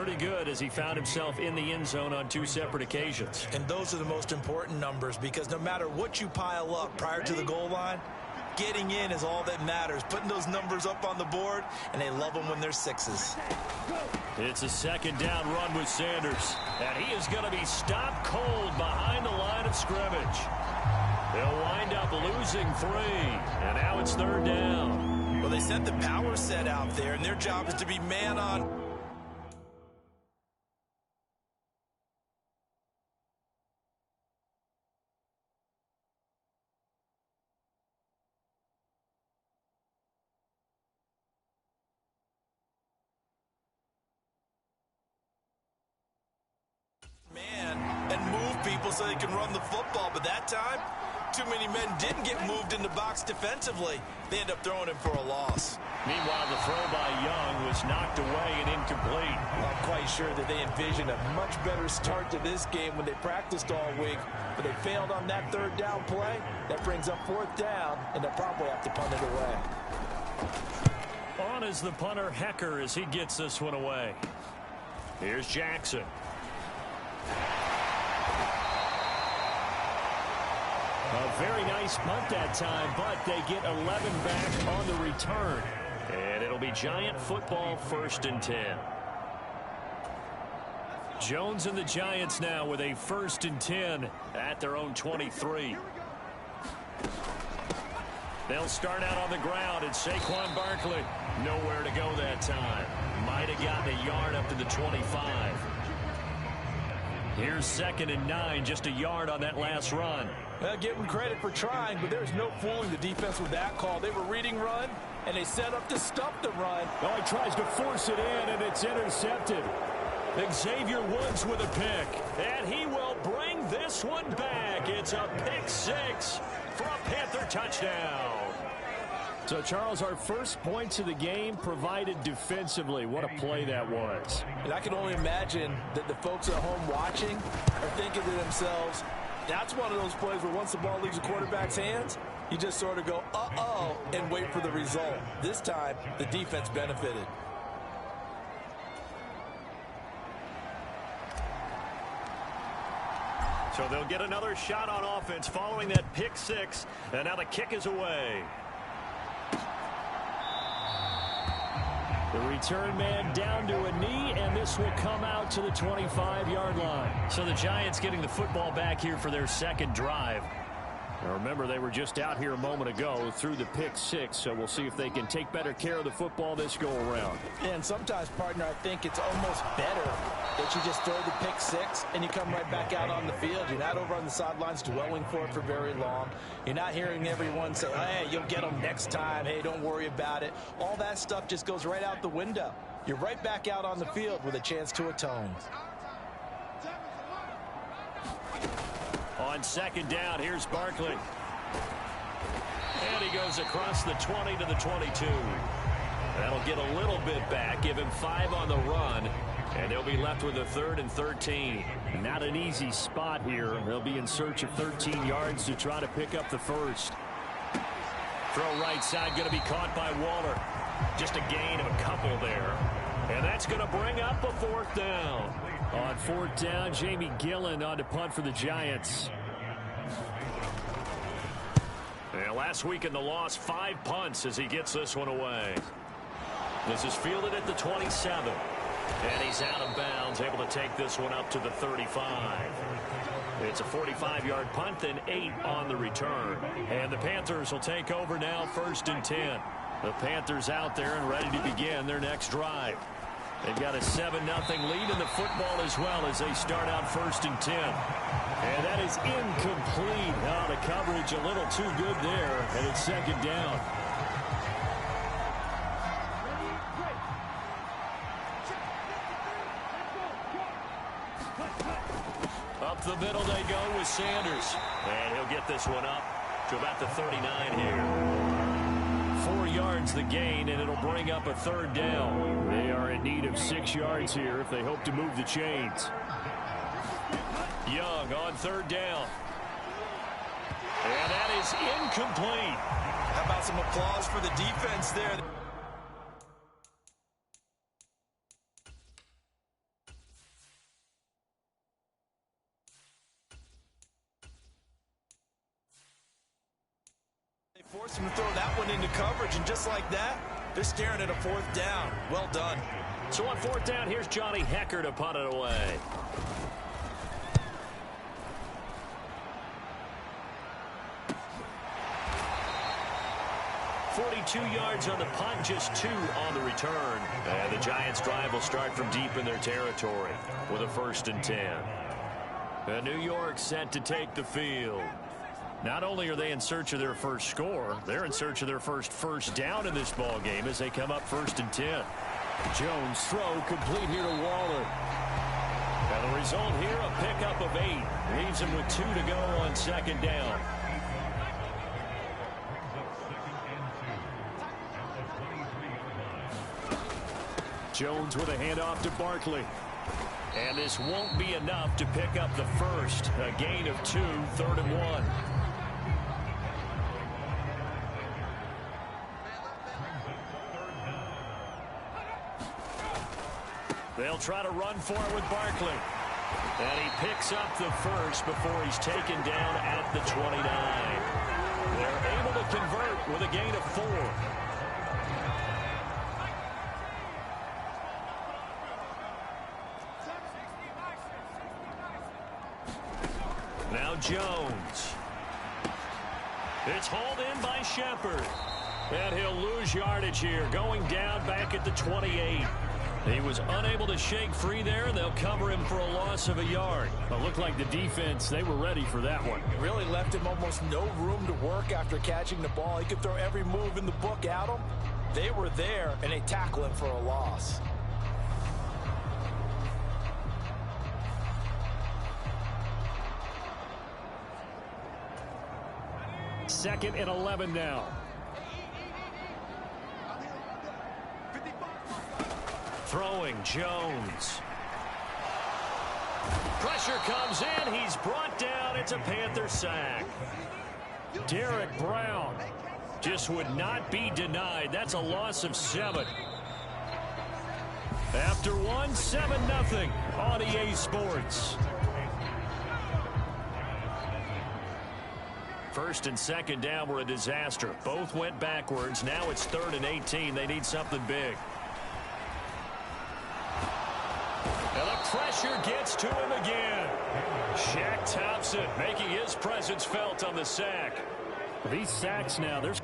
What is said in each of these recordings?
pretty good as he found himself in the end zone on 2 separate occasions. And those are the most important numbers, because no matter what you pile up prior to the goal line, getting in is all that matters. Putting those numbers up on the board, and they love them when they're 6s. It's a 2nd down run with Sanders, and he is going to be stopped cold behind the line of scrimmage. They'll wind up losing 3, and now it's 3rd down. Well, they sent the power set out there, and their job is to be man on. And move people so they can run the football. But that time, too many men didn't get moved in the box defensively. They end up throwing him for a loss. Meanwhile, the throw by Young was knocked away and incomplete. I'm quite sure that they envisioned a much better start to this game when they practiced all week, but they failed on that 3rd down play. That brings up 4th down, and they'll probably have to punt it away. On is the punter, Hecker, as he gets this one away. Here's Jackson. A very nice punt that time, but they get 11 back on the return. And it'll be Giant football, 1st and 10. Jones and the Giants now with a 1st and 10 at their own 23. They'll start out on the ground, and Saquon Barkley nowhere to go that time. Might have gotten a yard up to the 25. Here's 2nd and 9, just a yard on that last run. Well, give them credit for trying, but there's no fooling the defense with that call. They were reading run, and they set up to stop the run. Oh, he tries to force it in, and it's intercepted. Xavier Woods with a pick, and he will bring this one back. It's a pick 6 for a Panther touchdown. So, Charles, our first points of the game provided defensively. What a play that was. And I can only imagine that the folks at home watching are thinking to themselves, that's one of those plays where once the ball leaves the quarterback's hands, you just sort of go, uh-oh, and wait for the result. This time, the defense benefited. So they'll get another shot on offense following that pick 6, and now the kick is away. The return man down to a knee, and this will come out to the 25-yard line. So the Giants getting the football back here for their 2nd drive. Now remember, they were just out here a moment ago through the pick 6, so we'll see if they can take better care of the football this go-around. And sometimes, partner, I think it's almost better that you just throw the pick 6 and you come right back out on the field. You're not over on the sidelines dwelling for it for very long. You're not hearing everyone say, hey, you'll get them next time. Hey, don't worry about it. All that stuff just goes right out the window. You're right back out on the field with a chance to atone. On 2nd down, here's Barkley. And he goes across the 20 to the 22. That'll get a little bit back, give him 5 on the run, and they'll be left with a 3rd and 13. Not an easy spot here. They'll be in search of 13 yards to try to pick up the 1st. Throw right side, going to be caught by Waller. Just a gain of a couple there. And that's going to bring up a 4th down. On 4th down, Jamie Gillen on to punt for the Giants. And last week in the loss, 5 punts as he gets this one away. This is fielded at the 27. And he's out of bounds, able to take this one up to the 35. It's a 45-yard punt, then 8 on the return. And the Panthers will take over now, 1st and 10. The Panthers out there and ready to begin their next drive. They've got a 7-0 lead in the football as well as they start out 1st and 10. And that is incomplete. Oh, the coverage a little too good there, and it's 2nd down. Up the middle they go with Sanders. And he'll get this one up to about the 39 here. 4 yards the gain, and it'll bring up a 3rd down. They are in need of 6 yards here if they hope to move the chains. Young on 3rd down. And that is incomplete. How about some applause for the defense there? Force him to throw that one into coverage, and just like that, they're staring at a 4th down. Well done. So on 4th down, here's Johnny Hecker to punt it away. 42 yards on the punt, just 2 on the return. And the Giants' drive will start from deep in their territory with a 1st and 10. And New York set to take the field. Not only are they in search of their first score, they're in search of their first down in this ball game as they come up 1st and 10. Jones throw complete here to Waller. And the result here, a pickup of 8. Leaves him with 2 to go on 2nd down. Jones with a handoff to Barkley. And this won't be enough to pick up the first. A gain of 2, 3rd and 1. They'll try to run for it with Barkley. And he picks up the first before he's taken down at the 29. They're able to convert with a gain of 4. Now Jones. It's hauled in by Shepard. And he'll lose yardage here, going down back at the 28. He was unable to shake free there, and they'll cover him for a loss of a yard. It looked like the defense, they were ready for that one. Really left him almost no room to work after catching the ball. He could throw every move in the book at him. They were there, and they tackle him for a loss. Second and 11 now. Throwing Jones. Pressure comes in. He's brought down. It's a Panther sack. Derek Brown just would not be denied. That's a loss of 7. After 1, 7-0 on EA Sports. 1st and 2nd down were a disaster. Both went backwards. Now it's 3rd and 18. They need something big. And the pressure gets to him again. Shaq Thompson making his presence felt on the sack. These sacks now, there's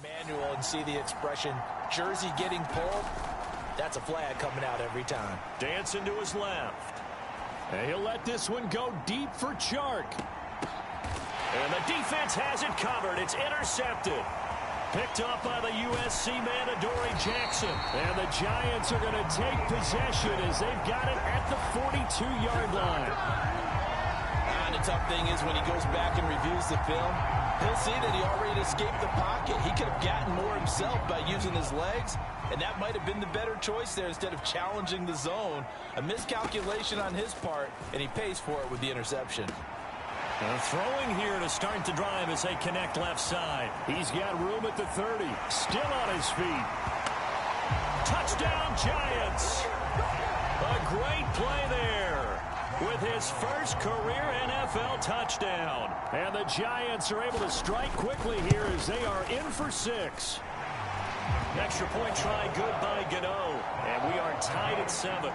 manual and see the expression, jersey getting pulled. That's a flag coming out every time. Dancing to his left. and he'll let this one go deep for Chark. And the defense has it covered. It's intercepted. Picked up by the USC man, Adoree Jackson. And the Giants are going to take possession as they've got it at the 42-yard line. kind of tough thing is when he goes back and reviews the film, he'll see that he already escaped the pocket. He could have gotten more himself by using his legs, and that might have been the better choice there instead of challenging the zone. A miscalculation on his part, and he pays for it with the interception. Throwing here to start the drive as they connect left side. He's got room at the 30. Still on his feet. Touchdown, Giants. A great play there with his first career NFL touchdown. And the Giants are able to strike quickly here as they are in for 6. Extra point try good by Gano. And we are tied at 7.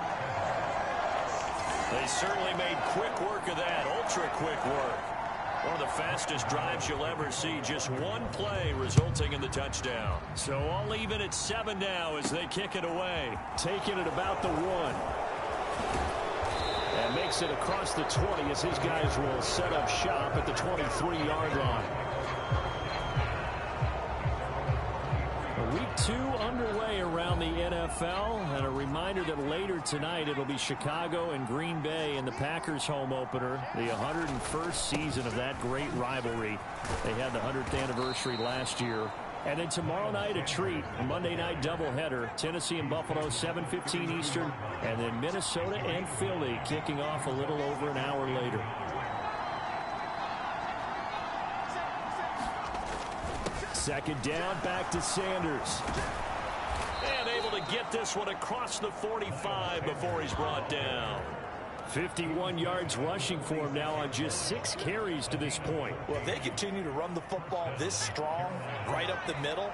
They certainly made quick work of that, ultra-quick work. One of the fastest drives you'll ever see, just one play resulting in the touchdown. So all even at 7 now as they kick it away. Taking it about the 1. And makes it across the 20 as his guys will set up shop at the 23-yard line. Week 2 underway around the NFL, and a reminder that later tonight it'll be Chicago and Green Bay in the Packers home opener, the 101st season of that great rivalry. They had the 100th anniversary last year. And then tomorrow night a treat, a Monday night doubleheader, Tennessee and Buffalo, 7:15 Eastern, and then Minnesota and Philly kicking off a little over an hour later. Second down, back to Sanders. And able to get this one across the 45 before he's brought down. 51 yards rushing for him now on just 6 carries to this point. Well, if they continue to run the football this strong, right up the middle,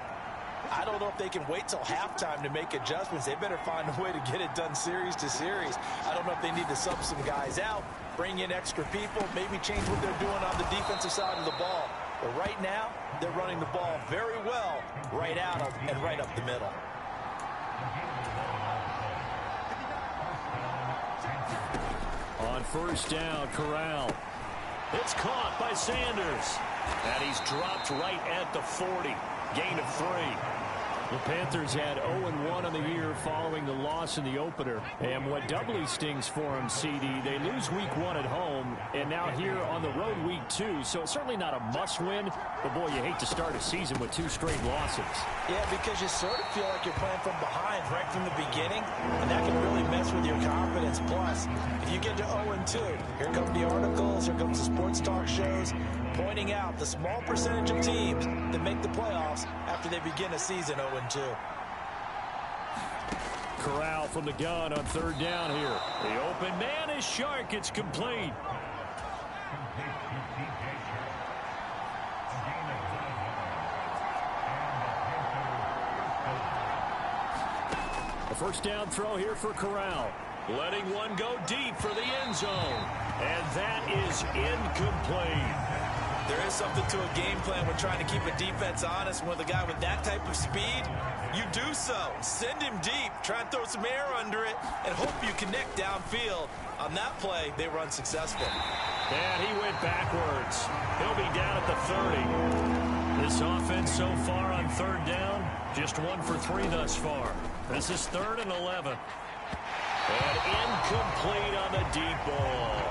I don't know if they can wait till halftime to make adjustments. They better find a way to get it done series to series. I don't know if they need to sub some guys out, bring in extra people, maybe change what they're doing on the defensive side of the ball. But right now, they're running the ball very well right out of and right up the middle. On first down, Corral. It's caught by Sanders. And he's dropped right at the 40. Gain of 3. The Panthers had 0-1 on the year following the loss in the opener. And what doubly stings for them, CD, they lose week 1 at home, and now here on the road week 2. So it's certainly not a must-win, but boy, you hate to start a season with 2 straight losses. Yeah, because you sort of feel like you're playing from behind right from the beginning, and that can really mess with your confidence. Plus, if you get to 0-2, here come the articles, here comes the sports talk shows, pointing out the small percentage of teams that make the playoffs after they begin a season 0-2. Corral from the gun on third down here. The open man is Shark. It's complete. A first down throw here for Corral. Letting one go deep for the end zone. And that is incomplete. There is something to a game plan when trying to keep a defense honest. With a guy with that type of speed, you do so. Send him deep, try and throw some air under it, and hope you connect downfield. On that play, they were unsuccessful. And he went backwards. He'll be down at the 30. This offense so far on third down, just 1 for 3 thus far. This is 3rd and 11. And incomplete on the deep ball.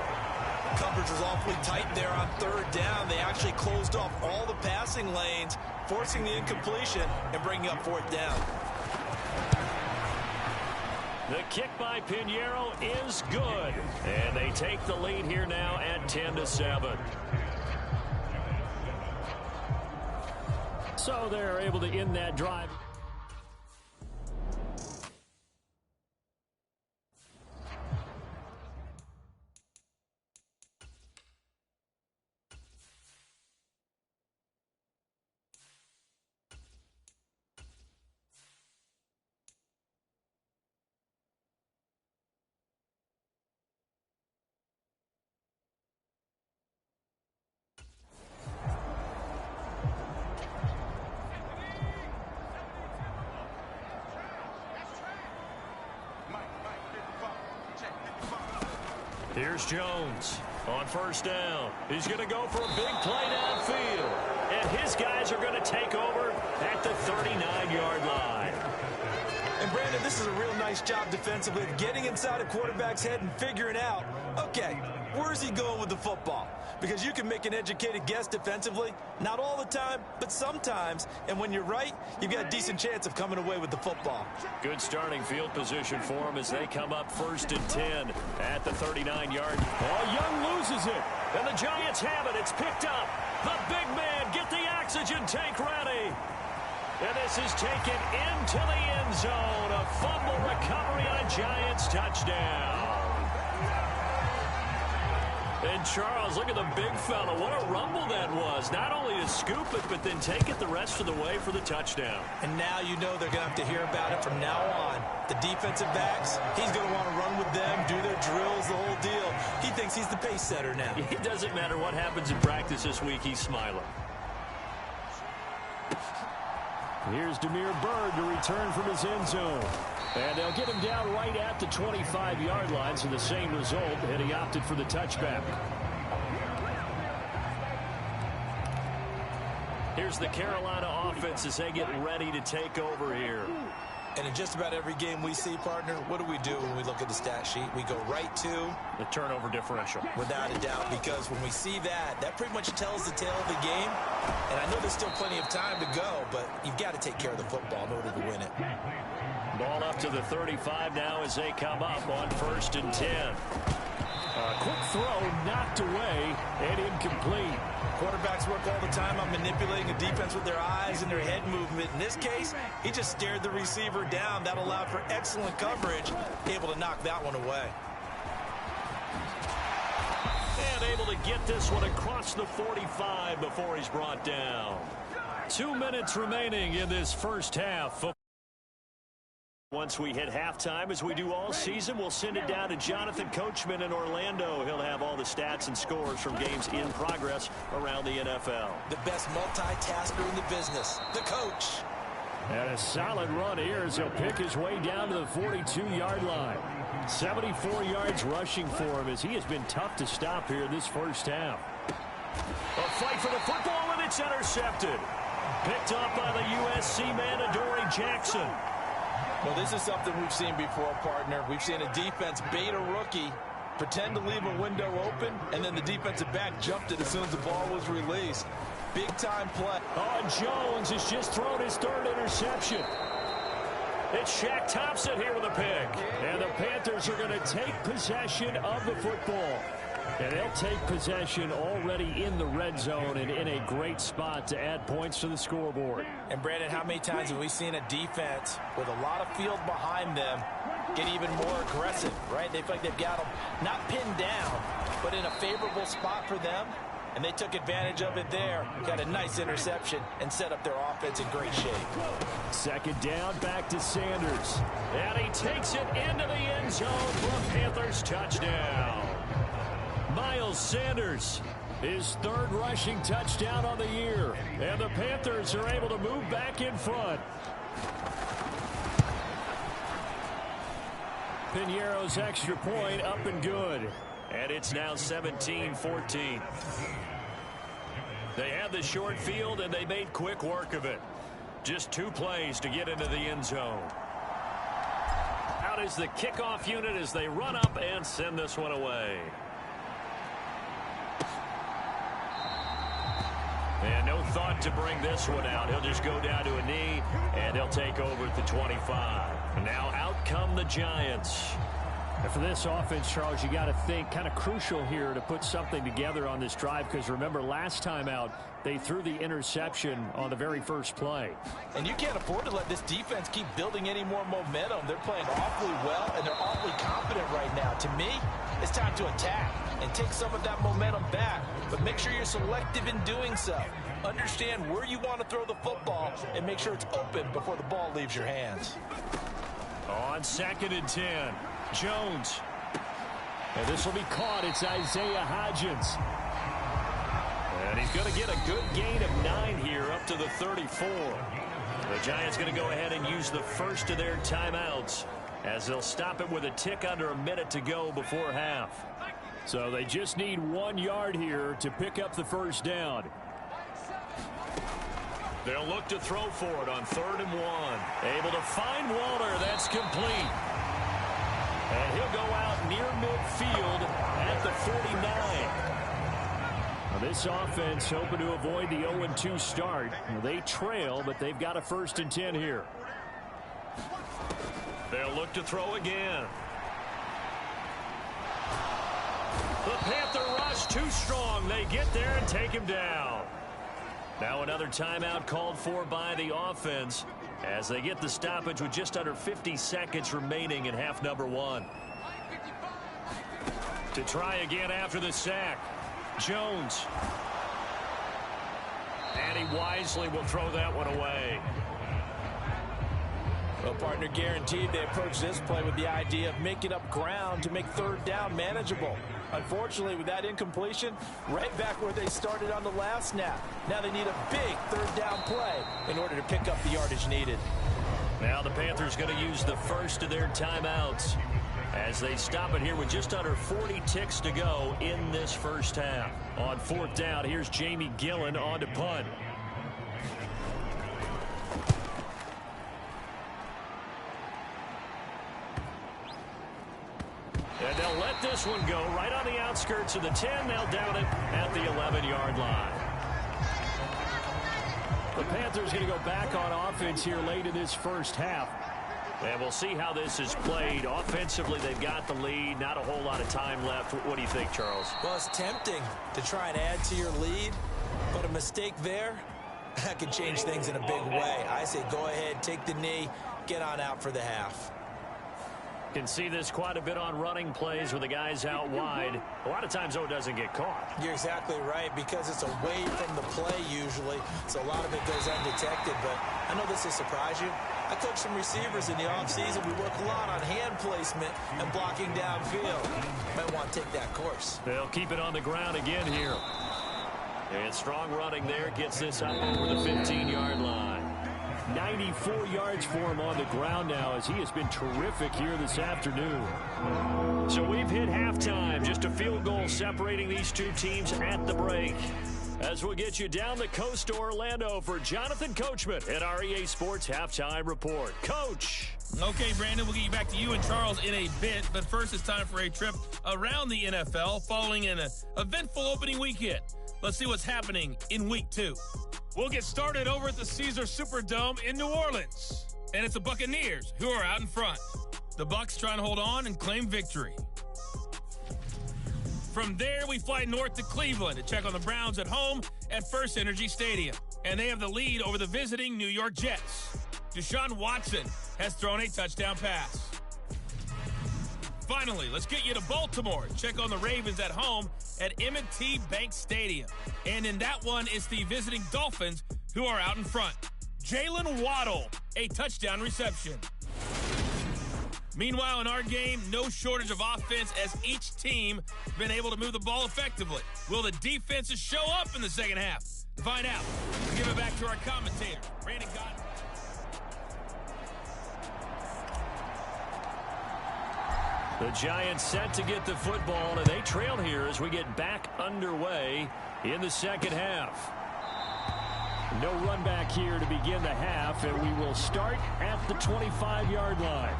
Coverage was awfully tight there on third down. They actually closed off all the passing lanes, forcing the incompletion and bringing up 4th down. The kick by Pinheiro is good. And they take the lead here now at 10-7. So they're able to end that drive. Here's Jones on first down. He's going to go for a big play downfield. And his guys are going to take over at the 39-yard line. And Brandon, this is a real nice job defensively of getting inside a quarterback's head and figuring out, okay, where's he going with the football? Because you can make an educated guess defensively, not all the time, but sometimes. And when you're right, you've got a decent chance of coming away with the football. Good starting field position for them as they come up 1st and 10 at the 39-yard. Oh, Young loses it. And the Giants have it. It's picked up. The big man, get the oxygen tank ready. And this is taken into the end zone. A fumble recovery on a Giants touchdown. And Charles, look at the big fella. What a rumble that was. Not only to scoop it, but then take it the rest of the way for the touchdown. And now you know they're going to have to hear about it from now on. The defensive backs, he's going to want to run with them, do their drills, the whole deal. He thinks he's the pace setter now. It doesn't matter what happens in practice this week. He's smiling. Here's Damiere Byrd to return from his end zone. And they'll get him down right at the 25-yard line, so the same result, and he opted for the touchback. Here's the Carolina offense as they get ready to take over here. And in just about every game we see, partner, what do we do when we look at the stat sheet? We go right to the turnover differential. Without a doubt, because when we see that, that pretty much tells the tale of the game. And I know there's still plenty of time to go, but you've got to take care of the football in order to win it. Ball up to the 35 now as they come up on 1st and 10. A quick throw knocked away and incomplete. Quarterbacks work all the time on manipulating a defense with their eyes and their head movement. In this case, he just stared the receiver down. That allowed for excellent coverage, able to knock that one away. And able to get this one across the 45 before he's brought down. 2 minutes remaining in this first half. Once we hit halftime, as we do all season, we'll send it down to Jonathan Coachman in Orlando. He'll have all the stats and scores from games in progress around the NFL. The best multitasker in the business, the coach. And a solid run here as he'll pick his way down to the 42-yard line. 74 yards rushing for him as he has been tough to stop here this first half. A fight for the football, and it's intercepted. Picked up by the USC man, Adoree Jackson. Well, this is something we've seen before, partner. We've seen a defense bait a rookie, pretend to leave a window open, and then the defensive back jumped it as soon as the ball was released. Big-time play. Oh, and Jones has just thrown his 3rd interception. It's Shaq Thompson here with a pick. And the Panthers are going to take possession of the football. And they'll take possession already in the red zone and in a great spot to add points to the scoreboard. And, Brandon, how many times have we seen a defense with a lot of field behind them get even more aggressive, right? They feel like they've got them not pinned down, but in a favorable spot for them. And they took advantage of it there, got a nice interception, and set up their offense in great shape. 2nd down, back to Sanders. And he takes it into the end zone for a Panthers touchdown. Miles Sanders, his 3rd rushing touchdown on the year. And the Panthers are able to move back in front. Piñeiro's extra point up and good. And it's now 17-14. They had the short field, and they made quick work of it. Just 2 plays to get into the end zone. Out is the kickoff unit as they run up and send this one away. And no thought to bring this one out. He'll just go down to a knee, and he'll take over at the 25. Now out come the Giants. And for this offense, Charles, you got to think kind of crucial here to put something together on this drive, because remember last time out they threw the interception on the very first play. And you can't afford to let this defense keep building any more momentum. They're playing awfully well, and they're awfully confident right now. To me, it's time to attack and take some of that momentum back, but make sure you're selective in doing so. Understand where you want to throw the football and make sure it's open before the ball leaves your hands. On 2nd and 10. Jones. And this will be caught. It's Isaiah Hodgins. And he's going to get a good gain of 9 here up to the 34. The Giants going to go ahead and use the first of their timeouts as they'll stop it with a tick under a minute to go before half. So they just need 1 yard here to pick up the first down. They'll look to throw for it on 3rd and 1. Able to find Waller. That's complete. And he'll go out near midfield at the 49. Now this offense hoping to avoid the 0-2 start. Now they trail, but they've got a 1st and 10 here. They'll look to throw again. The Panther rush too strong. They get there and take him down. Now another timeout called for by the offense as they get the stoppage with just under 50 seconds remaining in half number 1. To try again after the sack. Jones. And he wisely will throw that one away. Well, partner, guaranteed they approach this play with the idea of making up ground to make 3rd down manageable. Unfortunately, with that incompletion, right back where they started on the last snap. Now they need a big 3rd down play in order to pick up the yardage needed. Now the Panthers going to use the first of their timeouts as they stop it here with just under 40 ticks to go in this first half. On 4th down, here's Jamie Gillen on to punt. And they'll let this one go right on the outskirts of the 10. They'll down it at the 11-yard line. The Panthers going to go back on offense here late in this first half. And we'll see how this is played. Offensively, they've got the lead. Not a whole lot of time left. What do you think, Charles? Well, it's tempting to try and add to your lead, but a mistake there, that could change things in a big way. I say go ahead, take the knee, get on out for the half. Can see this quite a bit on running plays with the guys out wide. A lot of times, though, it doesn't get caught. You're exactly right, because it's away from the play usually, so a lot of it goes undetected. But I know this will surprise you. I coach some receivers in the offseason. We work a lot on hand placement and blocking downfield. Might want to take that course. They'll keep it on the ground again here. And strong running there gets this up over the 15-yard line. 94 yards for him on the ground now as he has been terrific here this afternoon. So we've hit halftime. Just a field goal separating these two teams at the break. As we'll get you down the coast to Orlando for Jonathan Coachman at our EA Sports Halftime Report. Coach. Okay, Brandon, we'll get you back to you and Charles in a bit. But first, it's time for a trip around the NFL following an eventful opening weekend. Let's see what's happening in Week 2. We'll get started over at the Caesars Superdome in New Orleans. And it's the Buccaneers who are out in front. The Bucs trying to hold on and claim victory. From there, we fly north to Cleveland to check on the Browns at home at First Energy Stadium. And they have the lead over the visiting New York Jets. Deshaun Watson has thrown a touchdown pass. Finally, let's get you to Baltimore. Check on the Ravens at home at M&T Bank Stadium. And in that one, it's the visiting Dolphins who are out in front. Jalen Waddle, a touchdown reception. Meanwhile, in our game, no shortage of offense as each team has been able to move the ball effectively. Will the defenses show up in the second half? To find out, we'll give it back to our commentator, Brandon Godwin. The Giants set to get the football, and they trail here as we get back underway in the second half. No run back here to begin the half, and we will start at the 25-yard line.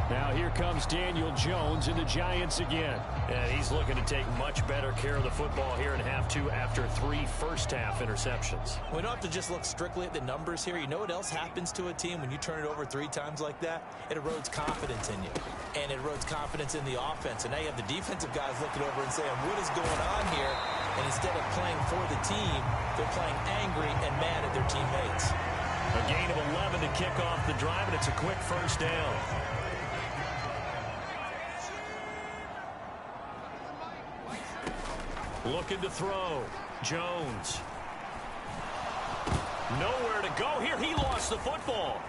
Now here comes Daniel Jones and the Giants again. And he's looking to take much better care of the football here in half 2 after 3 first-half interceptions. We don't have to just look strictly at the numbers here. You know what else happens to a team when you turn it over 3 times like that? It erodes confidence in you. And it erodes confidence in the offense. And now you have the defensive guys looking over and saying, what is going on here? And instead of playing for the team, they're playing angry and mad at their teammates. A gain of 11 to kick off the drive, and it's a quick first down. Looking to throw. Jones. Nowhere to go here. He lost the football.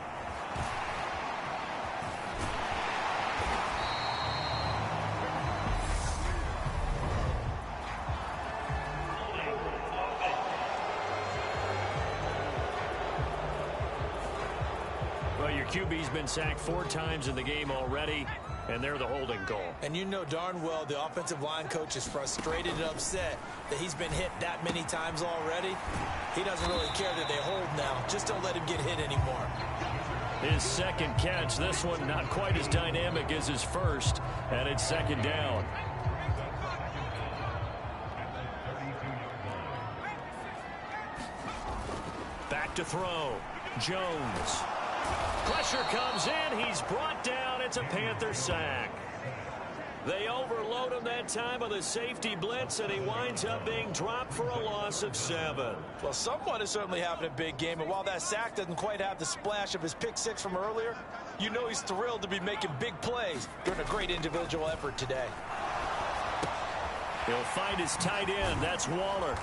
Well, your QB's been sacked 4 times in the game already. and they're the holding goal. And you know darn well the offensive line coach is frustrated and upset that he's been hit that many times already. He doesn't really care that they hold now. Just don't let him get hit anymore. His second catch, this one not quite as dynamic as his first, and it's second down. Back to throw. Jones. Pressure comes in. He's brought down. It's a Panther sack. They overload him that time with a safety blitz, and he winds up being dropped for a loss of 7. Well, someone is certainly having a big game, and while that sack doesn't quite have the splash of his pick six from earlier, you know he's thrilled to be making big plays during a great individual effort today. He'll find his tight end. That's Waller.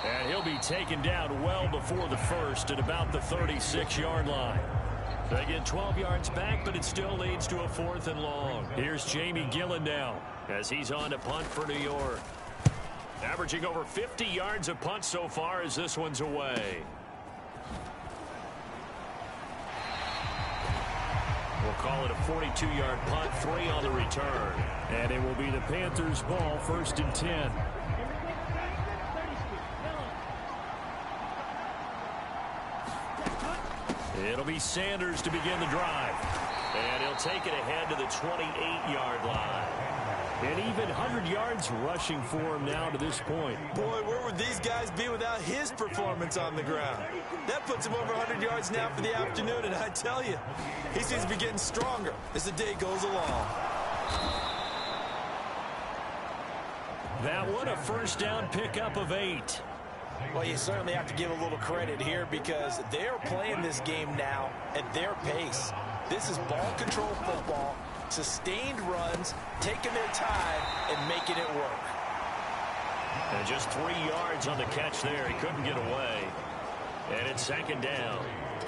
And he'll be taken down well before the first at about the 36-yard line. They get 12 yards back, but it still leads to a 4th and long. Here's Jamie Gillen now as he's on to punt for New York. Averaging over 50 yards a punt so far as this one's away. We'll call it a 42-yard punt, 3 on the return. And it will be the Panthers' ball, 1st and 10. It'll be Sanders to begin the drive. And he'll take it ahead to the 28-yard line. And even 100 yards rushing for him now to this point. Boy, where would these guys be without his performance on the ground? That puts him over 100 yards now for the afternoon, and I tell you, he seems to be getting stronger as the day goes along. That one a first down pickup of 8. Well, you certainly have to give a little credit here because they're playing this game now at their pace. This is ball control football, sustained runs, taking their time, and making it work. And just 3 yards on the catch there. He couldn't get away. And it's second down.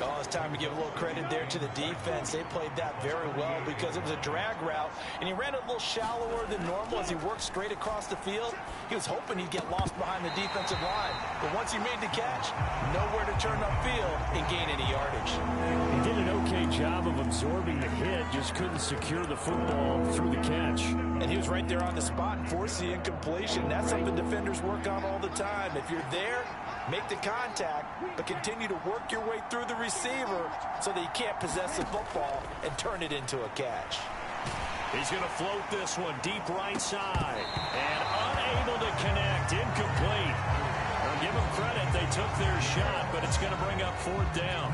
Oh, it's time to give a little credit there to the defense. They played that very well because it was a drag route, and he ran a little shallower than normal as he worked straight across the field. He was hoping he'd get lost behind the defensive line, but once he made the catch, nowhere to turn upfield and gain any yardage. He did an okay job of absorbing the hit, just couldn't secure the football through the catch. And he was right there on the spot and forced the incompletion. That's something defenders work on all the time. If you're there, make the contact, but continue to work your way through the receiver so that you can't possess the football and turn it into a catch. He's going to float this one deep right side. And unable to connect. Incomplete. I'll give them credit. They took their shot, but it's going to bring up 4th down.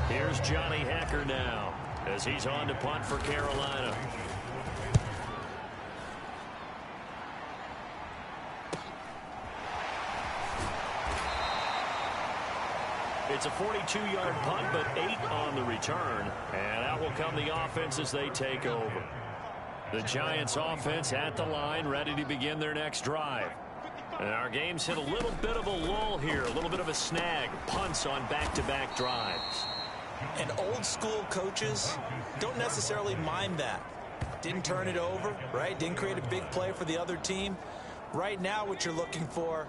Here's Johnny Hecker now as he's on to punt for Carolina. It's a 42-yard punt, but 8 on the return. And out will come the offense as they take over. The Giants offense at the line, ready to begin their next drive. And our game's hit a little bit of a lull here, a little bit of a snag. Punts on back-to-back drives. And old school coaches don't necessarily mind that. Didn't turn it over, right? Didn't create a big play for the other team. Right now what you're looking for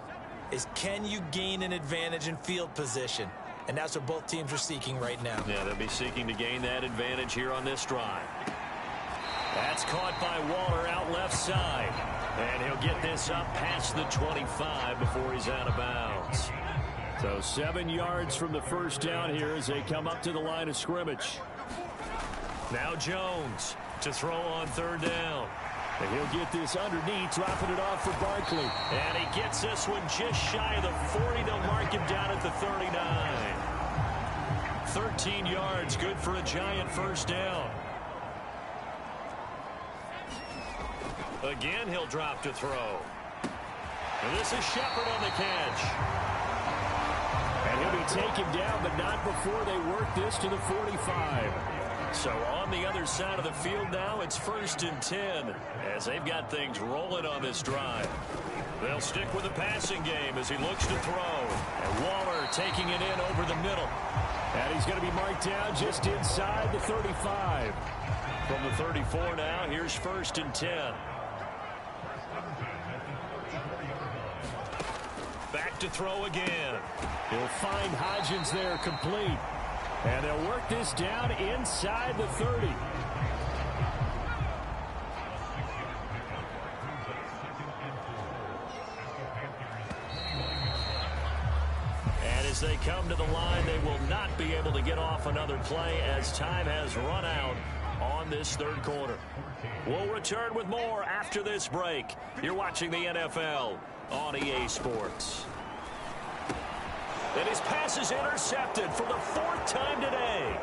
is can you gain an advantage in field position? And that's what both teams are seeking right now. Yeah, they'll be seeking to gain that advantage here on this drive. That's caught by Waller out left side. And he'll get this up past the 25 before he's out of bounds. So 7 yards from the first down here as they come up to the line of scrimmage. Now Jones to throw on 3rd down. And he'll get this underneath, dropping it off for Barkley. And he gets this one just shy of the 40. They'll mark him down at the 39. 13 yards, good for a Giant first down. Again, he'll drop to throw. And this is Shepard on the catch. And he'll be taken down, but not before they work this to the 45. So on the other side of the field now, it's 1st and 10 as they've got things rolling on this drive. They'll stick with the passing game as he looks to throw. And Waller taking it in over the middle. And he's going to be marked down just inside the 35. From the 34 now, here's 1st and 10. Back to throw again. He'll find Hodgins there complete. And they'll work this down inside the 30. As they come to the line, they will not be able to get off another play as time has run out on this third quarter. We'll return with more after this break. You're watching the NFL on EA Sports. And his pass is intercepted for the fourth time today.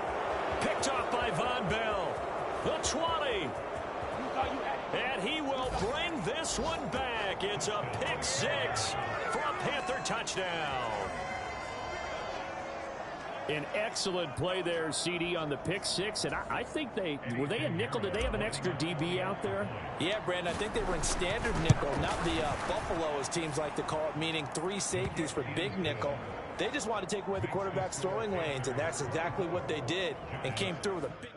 Picked off by Von Bell. The 20. And he will bring this one back. It's a pick six for a Panther touchdown. An excellent play there, CD, on the pick six. And I think were they a nickel? Did they have an extra DB out there? Yeah, Brandon, I think they were in standard nickel, not the Buffalo, as teams like to call it, meaning 3 safeties for big nickel. They just wanted to take away the quarterback's throwing lanes, and that's exactly what they did, and came through with a big...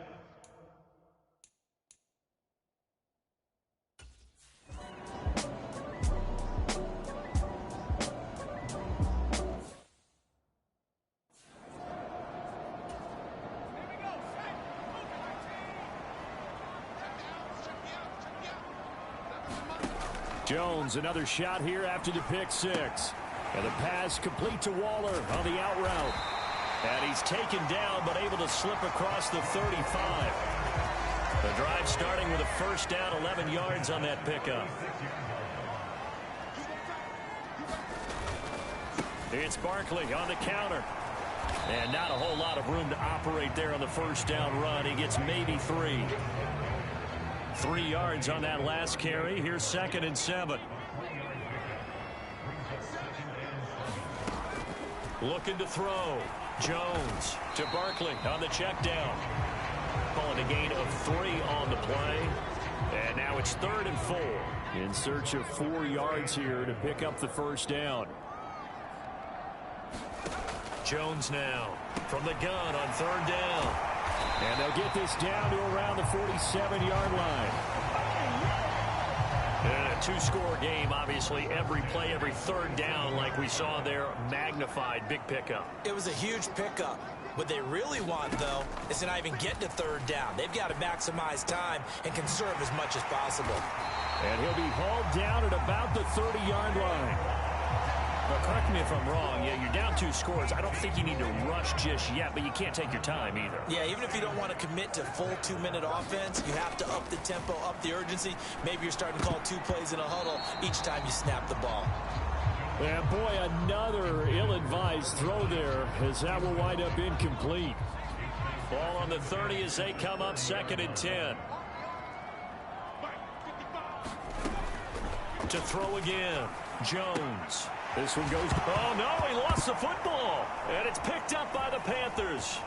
Jones, another shot here after the pick six. And the pass complete to Waller on the out route. And he's taken down but able to slip across the 35. The drive starting with a first down, 11 yards on that pickup. It's Barkley on the counter. And not a whole lot of room to operate there on the first down run. He gets maybe 3. 3 yards on that last carry. Here's 2nd and 7. Looking to throw. Jones to Barkley on the check down. Calling a gain of 3 on the play. And now it's 3rd and 4. In search of 4 yards here to pick up the first down. Jones now from the gun on 3rd down. And they'll get this down to around the 47-yard line. And a 2-score game, obviously, every play, every 3rd down, like we saw there, magnified, big pickup. It was a huge pickup. What they really want, though, is to not even get to 3rd down. They've got to maximize time and conserve as much as possible. And he'll be hauled down at about the 30-yard line. Well, correct me if I'm wrong. Yeah, you're down 2 scores. I don't think you need to rush just yet, but you can't take your time either. Yeah, even if you don't want to commit to full 2-minute offense, you have to up the tempo, up the urgency. Maybe you're starting to call 2 plays in a huddle each time you snap the ball. And boy, another ill-advised throw there, as that will wind up incomplete. Ball on the 30 as they come up 2nd and 10. To throw again, Jones. This one goes. Oh, no, he lost the football. And it's picked up by the Panthers.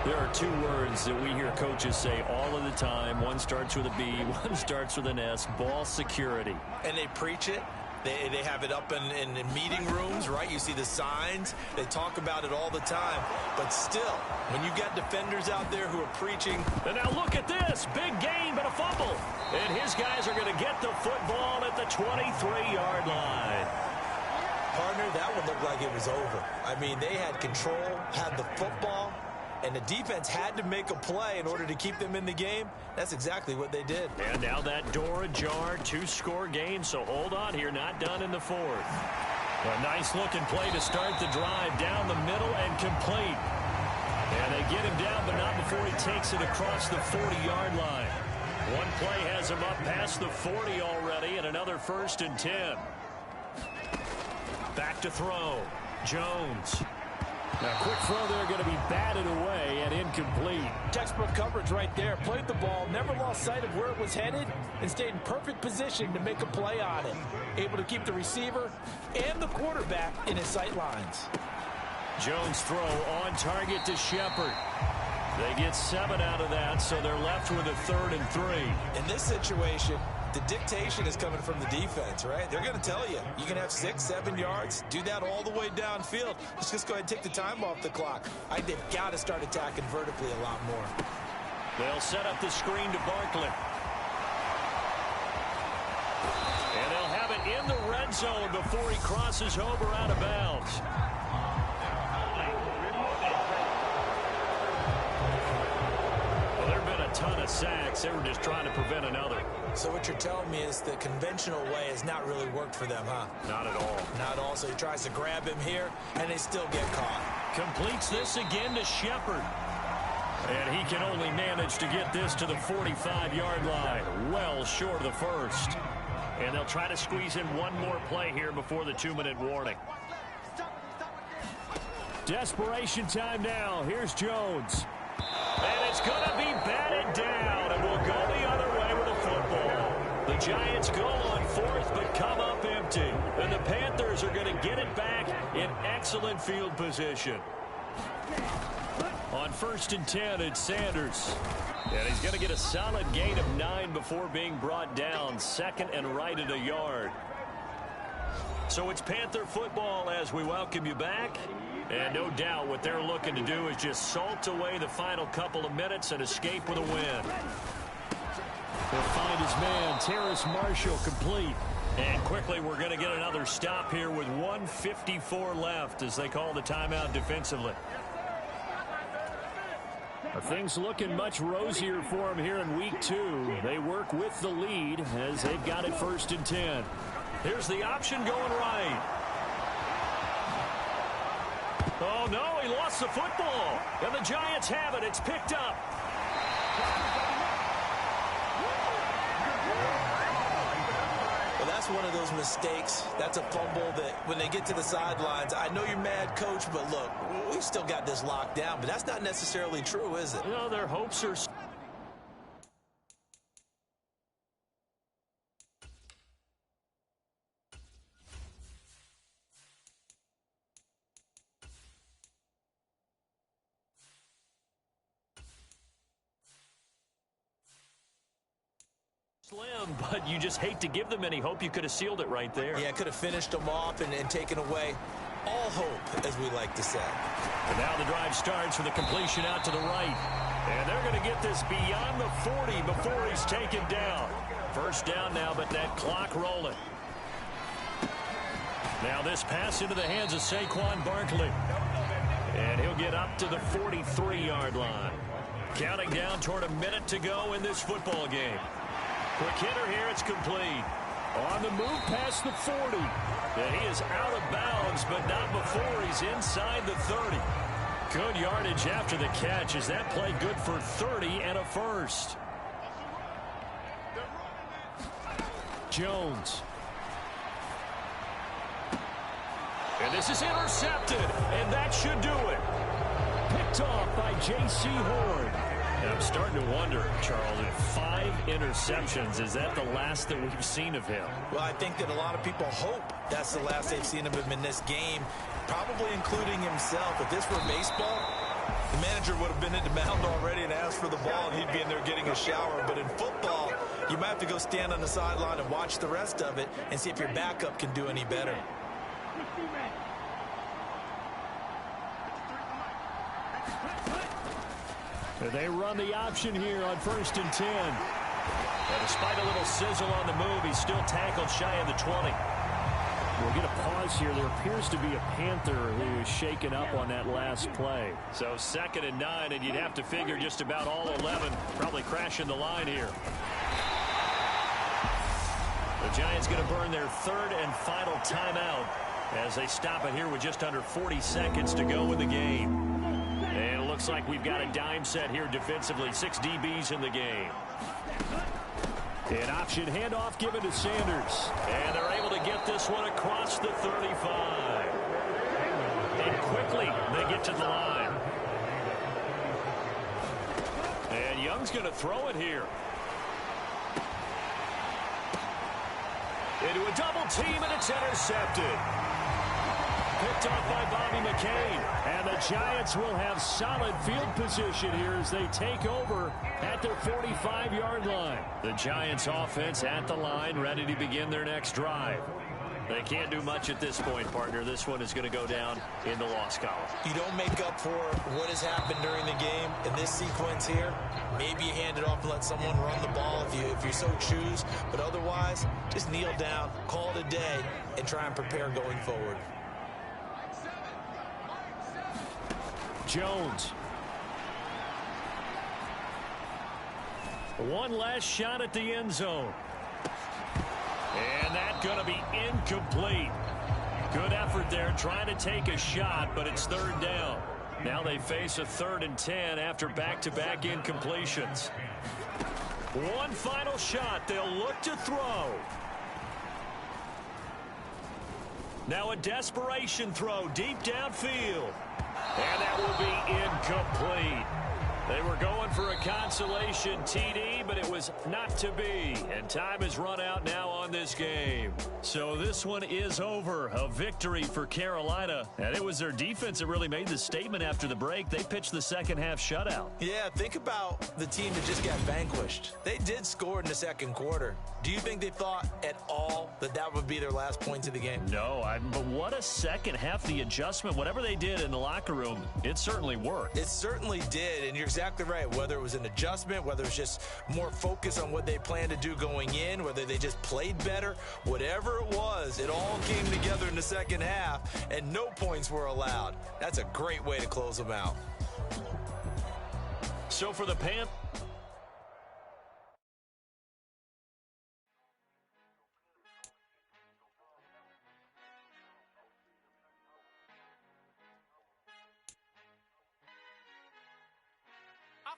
There are 2 words that we hear coaches say all of the time. One starts with a B, one starts with an S. Ball security. And they preach it. They have it up in meeting rooms, right? You see the signs. They talk about it all the time. But still, when you got defenders out there who are preaching. And now look at this. Big gain, but a fumble. And his guys are going to get the football at the 23-yard line. Partner, that would look like it was over. I mean, they had control, had the football, and the defense had to make a play in order to keep them in the game. That's exactly what they did. And now that door ajar, 2-score game, so hold on here, not done in the 4th. A nice-looking play to start the drive down the middle and complete. And they get him down, but not before he takes it across the 40-yard line. One play has him up past the 40 already, and another 1st and 10. Back to throw. Jones. Now, quick throw there, going to be batted away and incomplete. Textbook coverage right there. Played the ball, never lost sight of where it was headed, and stayed in perfect position to make a play on it. Able to keep the receiver and the quarterback in his sight lines. Jones throw on target to Shepard. They get 7 out of that, so they're left with a 3rd and 3. In this situation, the dictation is coming from the defense, right? They're going to tell you, you can have 6, 7 yards, do that all the way downfield. Let's just go ahead and take the time off the clock. I think they've got to start attacking vertically a lot more. They'll set up the screen to Barkley. And they'll have it in the red zone before he crosses over out of bounds. Well, there have been a ton of sacks. They were just trying to prevent another. So what you're telling me is the conventional way has not really worked for them, huh? Not at all. Not at all. So he tries to grab him here, and they still get caught. Completes this again to Shepard. And he can only manage to get this to the 45-yard line. Well short of the first. And they'll try to squeeze in one more play here before the 2-minute warning. Desperation time now. Here's Jones. And it's going to be batted down, and we'll go the other way with a football. The Giants go on fourth, but come up empty. And the Panthers are going to get it back in excellent field position. On 1st and 10, it's Sanders. And he's going to get a solid gain of 9 before being brought down. 2nd and right at a yard. So it's Panther football as we welcome you back. And no doubt what they're looking to do is just salt away the final couple of minutes and escape with a win. He'll find his man, Terrace Marshall, complete. And quickly we're going to get another stop here with 1:54 left as they call the timeout defensively. Things looking much rosier for them here in week 2. They work with the lead as they've got it 1st and 10. Here's the option going right. Oh, no, he lost the football. And the Giants have it. It's picked up. Well, that's one of those mistakes. That's a fumble that when they get to the sidelines, I know you're mad, Coach, but look, we still got this locked down. But that's not necessarily true, is it? You know, their hopes are... slim, but you just hate to give them any hope. You could have sealed it right there. Yeah, could have finished them off and taken away all hope, as we like to say. And now the drive starts with a completion out to the right. And they're going to get this beyond the 40 before he's taken down. 1st down now, but that clock rolling. Now this pass into the hands of Saquon Barkley. And he'll get up to the 43-yard line. Counting down toward a minute to go in this football game. Quick hitter here, it's complete. On the move past the 40. And he is out of bounds, but not before he's inside the 30. Good yardage after the catch as that play good for 30 and a first. Jones. And this is intercepted, and that should do it. Picked off by J.C. Horn. And I'm starting to wonder, Charles, if 5 interceptions, is that the last that we've seen of him? Well, I think that a lot of people hope that's the last they've seen of him in this game, probably including himself. If this were baseball, the manager would have been in the mound already and asked for the ball, and he'd be in there getting a shower. But in football, you might have to go stand on the sideline and watch the rest of it and see if your backup can do any better. They run the option here on 1st and 10. And despite a little sizzle on the move, he's still tackled shy of the 20. We'll get a pause here. There appears to be a Panther who is shaken up on that last play. So 2nd and 9, and you'd have to figure just about all 11 probably crashing the line here. The Giants going to burn their 3rd and final timeout as they stop it here with just under 40 seconds to go in the game. And it looks like we've got a dime set here defensively. 6 DBs in the game. An option handoff given to Sanders. And they're able to get this one across the 35. And quickly they get to the line. And Young's going to throw it here. Into a double team, and it's intercepted. Picked off by Bobby McCain. And the Giants will have solid field position here as they take over at their 45-yard line. The Giants offense at the line, ready to begin their next drive. They can't do much at this point, partner. This one is going to go down in the loss column. You don't make up for what has happened during the game in this sequence here. Maybe you hand it off and let someone run the ball if you so choose. But otherwise, just kneel down, call it a day, and try and prepare going forward. Jones. One last shot at the end zone. And that's going to be incomplete. Good effort there trying to take a shot, but it's third down. Now they face a 3rd and 10 after back-to-back incompletions. One final shot. They'll look to throw. Now a desperation throw deep downfield. And that will be incomplete. They were going for a consolation TD, but it was not to be. And time has run out now on this game. So this one is over. A victory for Carolina. And it was their defense that really made the statement after the break. They pitched the second half shutout. Yeah, think about the team that just got vanquished. They did score in the second quarter. Do you think they thought at all that that would be their last points of the game? No, but what a second half. The adjustment, whatever they did in the locker room, it certainly worked. It certainly did, and you're exactly right. Whether it was an adjustment, whether it was just more focus on what they planned to do going in, whether they just played better, whatever it was, it all came together in the second half, and no points were allowed. That's a great way to close them out. So for the Panthers,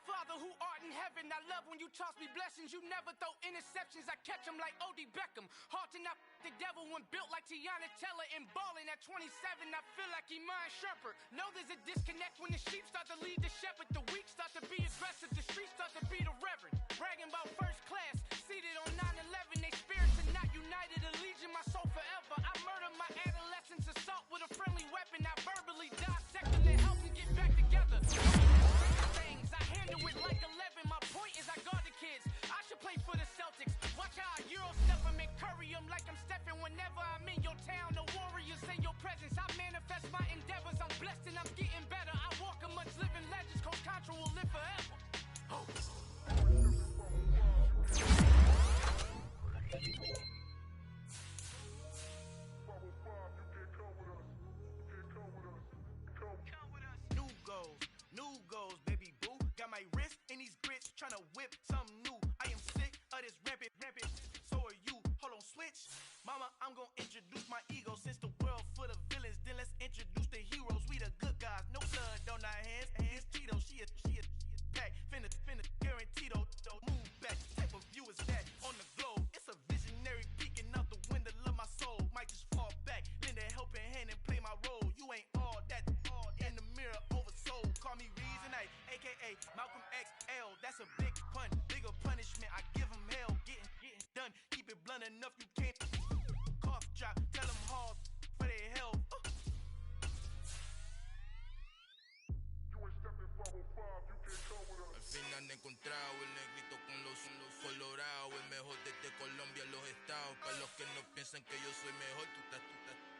Father who art in heaven, I love when you toss me blessings. You never throw interceptions, I catch them like O.D. Beckham. Hard to not the devil when built like Tiana Teller. And balling at 27, I feel like Iman Shumpert. Know there's a disconnect when the sheep start to lead the shepherd. The weak start to be aggressive, the streets start to be the reverend. Bragging about first class, seated on 9/11. They spirits are not united, a legion, my soul forever. I murder my adolescence, assault with a friendly weapon. I verbally dissect them and help them get back together. Do it like 11. My point is I guard the kids. I should play for the Celtics. Watch how I Euro step them and curry them like I'm stepping. Whenever I'm in your town, the warriors in your presence. I manifest my endeavors. I'm blessed and I'm getting better. I walk amongst living legends. Coach Contra will live forever. Oh. New goals, baby boo. Got my wrist in these grits, tryna whip something new. I am sick of this rampant. So are you. Hold on, switch. Mama, I'm gonna introduce my ego. Since the world full of villains, then let's introduce the heroes. We the good guys, no blood on our hands. Hands Tito, she a pack. Finna, guaranteed. Move back. Type of view is that on the globe? It's a visionary peeking out the window of my soul. Might just fall back, lend a helping hand and play my role. You ain't all that. In the mirror, oversold. Call me Reasonite, a.k.a. Malcolm XL. That's a big pun, bigger punishment. I give him hell, getting done. Keep it blunt enough, you can't. Cough drop, tell them hard for their health. Al fin han encontrado el negrito con los colorados, el mejor desde Colombia, los estados. Para los que no piensan que yo soy mejor,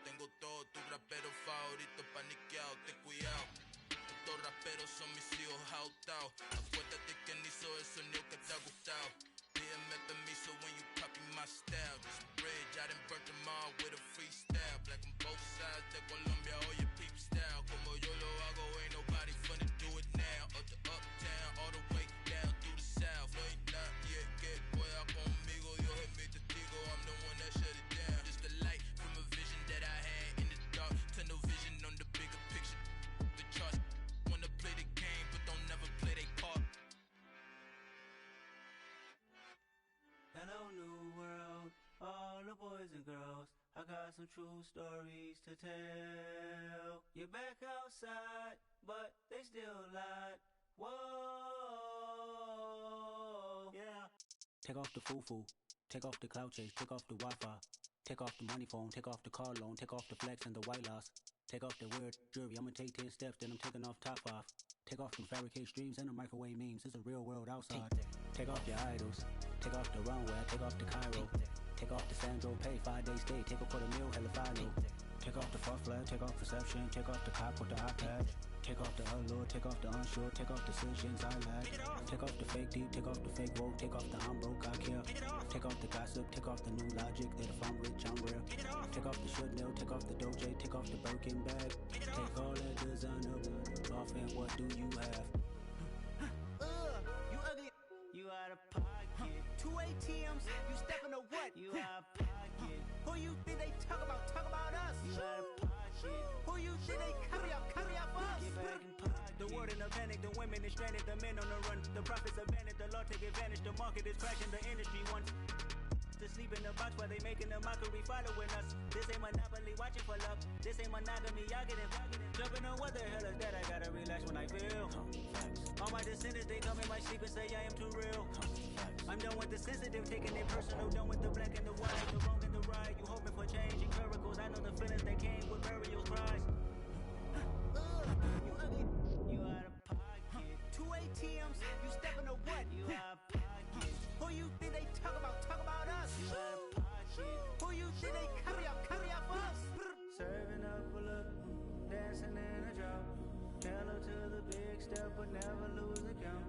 tengo todo, tu rapero favorito paniqueado, ten cuidado. Estos raperos son mis hijos jautados. Acuérdate que ni hizo el sonido que te ha gustado. Pídeme permiso when you copy my style. This bridge, I done burnt them all with a freestyle. Black on both sides de Colombia, oye peep style. Como yo lo hago, ain't nobody finna do it now. Up to uptown, all the way down through the south. No hay nadie que pueda conmigo, Dios es mi testigo. I'm the one that shut it down. Just the light from a vision that I had in the dark. Tunnel vision on the bigger picture. The charts wanna play the game, but don't never play their part. Hello, new world, all the boys and girls. I got some true stories to tell. You're back outside, but they still lied. Whoa, yeah. Take off the foo-foo, take off the cloud chase, take off the Wi-Fi, take off the money phone, take off the car loan, take off the flex and the white loss. Take off the weird jewelry, I'ma take 10 steps, then I'm taking off top 5. Take off them fabricate streams and the microwave memes, it's a real world outside. Take off your idols, take off the runway, take off the Cairo. Take off the Sandro pay, 5 days stay, take a $250,000, hella final. Take off the fuck flag, take off perception, take off the cop with the iPad. Take off the allure, take off the unsure, take off decisions I lack. Take off the fake deep, take off the fake woke, take off the I'm broke, I care. Take off the gossip, take off the new logic that if I'm rich, I'm rare. Take off the should know, take off the Doja, take off the Birkin bag. Take all that designer off and what do you have? You ugly, you out of pie. caught in a panic, the women is stranded, the men on the run. The profits abandoned, the law take advantage, the market is crashing, the industry wants to sleep in the box while they making a mockery following us. This ain't monopoly, watching for love. This ain't monogamy, y'all get it. Jumping on what the hell is that? I gotta relax when I feel. All my descendants, they come in my sleep and say I am too real. I'm done with the sensitive, taking it personal. Done with the black and the white, the wrong and the right. You hoping for change and miracles. I know the feelings that came with burial cries. You ugly, you out of pocket. 2 ATMs, you stepping to what? You out of pocket. Who you think they talk about us? You out of pocket. Who you think they carry out for us? Serving up a look, dancing in a drop. Hello to the big step, but never lose the count.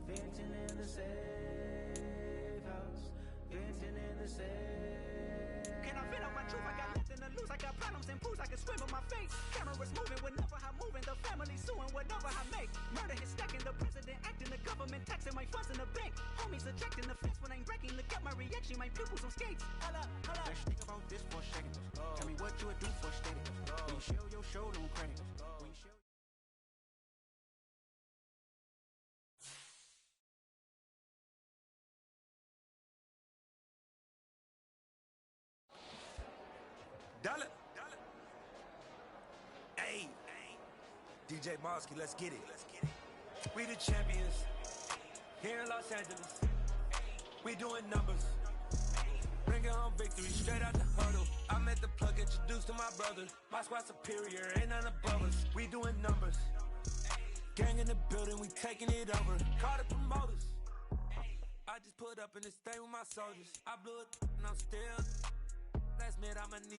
Venting in the safe house. Venting in the safe. Can I vent on my truth? I got nothing to lose. I got problems and booze. I can swim in my face. Cameras moving whenever I'm moving. The family suing whatever I make. Murder is stacking. The president acting. The government taxing my funds in the bank. Homies ejecting the fence when I'm breaking. Look at my reaction. My pupils on skates. Hold up. Let's think about this for a second. Tell me what you would do for steady. When you show your show, don't credit. When you show. Dollar. Hey. DJ Mosky, let's get it. We the champions. Here in Los Angeles. We doing numbers. Bringing home victory straight out the huddle. I met the plug, introduced to my brother. My squad superior, ain't none above us. We doing numbers. Gang in the building, we taking it over. Call the promoters. I just put up in this thing with my soldiers. I blew it and I'm still. Last minute I'ma need